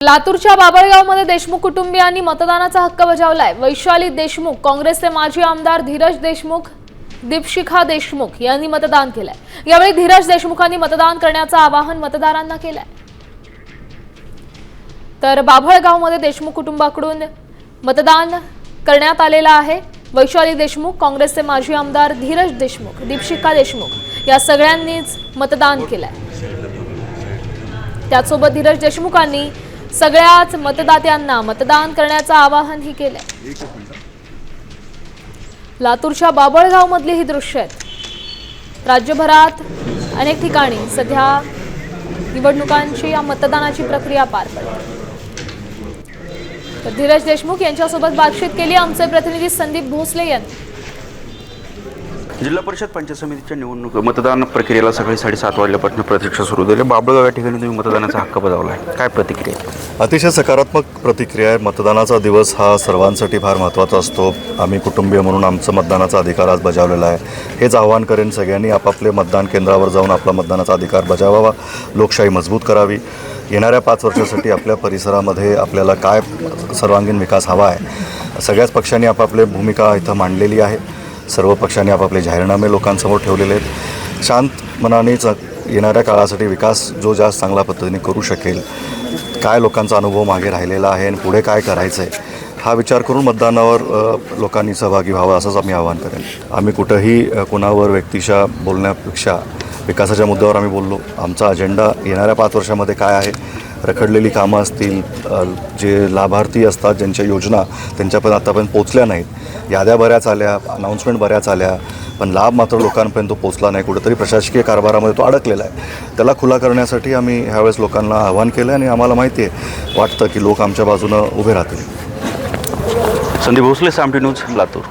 लातूरच्या बाबळगावमध्ये देशमुख कुटुंबियांनी मतदानाचा हक्क बजावलाय। वैशाली देशमुख, काँग्रेसचे माजी आमदार धीरज देशमुख, दीपशिखा देशमुख यांनी मतदान केलंय। यावेळी धीरज देशमुखांनी मतदान करण्याचं आवाहन मतदारांना केलंय। तर बाबळगावमध्ये देशमुख कुटुंबाकडून मतदान करण्यात आलेलं आहे। वैशाली देशमुख, काँग्रेसचे माजी आमदार धीरज देशमुख, दीपशिखा देशमुख या सगळ्यांनीच मतदान केलंय। त्यासोबत धीरज देशमुखांनी सगळ्याच मतदात्यांना मतदान करण्याचं आवाहनही केलंय। लातूरच्या बाबळगावमधली ही दृश्य आहेत। राज्यभरात अनेक ठिकाणी सध्या निवडणुकांची या मतदानाची प्रक्रिया पार पडते। तर धीरज देशमुख यांच्यासोबत बातचीत केली आमचे प्रतिनिधी संदीप भोसले यांनी। जिल्हा परिषद पंचायत समितीच्या निवडणूक मतदान प्रक्रियेला सकाळी 7:30 वाजल्यापासून प्रतीक्षा सुरू झाली। बाबळगाव या ठिकाणी तुम्ही मतदानाचा हक्क बजावला आहे, काय प्रतिक्रिया? अतिशय सकारात्मक प्रतिक्रिया आहे। मतदानाचा दिवस हा सर्वांसाठी फार महत्त्वाचा असतो। आम्ही कुटुंबीय म्हणून आमचा मतदानाचा अधिकार आज बजावलेला आहे। हेच आवाहन करेन सगळ्यांनी आपापले मतदान केंद्रावर जाऊन आपला मतदानाचा अधिकार बजावावा, लोकशाही मजबूत करावी। येणाऱ्या 5 वर्षासाठी आपल्या परिसरामध्ये आपल्याला काय सर्वांगीण विकास हवा आहे, सगळ्याच पक्षांनी आपापली भूमिका इथं मांडलेली आहे। सर्व पक्षांनी आपापले जाहीरनामे लोकांसमोर ठेवलेले आहेत। शांत मनानेच येणाऱ्या काळासाठी विकास जो जास्त चांगल्या पद्धतीने करू शकेल, काय लोकांचा अनुभव मागे राहिलेला आहे आणि पुढे काय करायचं आहे, हा विचार करून मतदानावर लोकांनी सहभागी व्हावं असंच आम्ही आवाहन करेन। आम्ही कुठंही कोणावर व्यक्तिशः बोलण्यापेक्षा विकासाच्या मुद्द्यावर आम्ही बोललो। आमचा अजेंडा येणाऱ्या 5 वर्षामध्ये काय आहे, रखडलेली कामं असतील, जे लाभार्थी असतात ज्यांच्या योजना त्यांच्यापर्यंत आतापर्यंत पोचल्या नाहीत, याद्या बऱ्याच आल्या, अनाऊन्समेंट बऱ्याच आल्या, पण लाभ मात्र लोकांपर्यंत पोचला नाही। कुठेतरी प्रशासकीय कारभारामध्ये तो अडकलेला आहे। त्याला खुला करण्यासाठी आम्ही ह्यावेळेस लोकांना आवाहन केलं आणि आम्हाला माहिती आहे, वाटतं की लोक आमच्या बाजूनं उभे राहतील। संदीप भोसले, सामटी न्यूज, लातूर।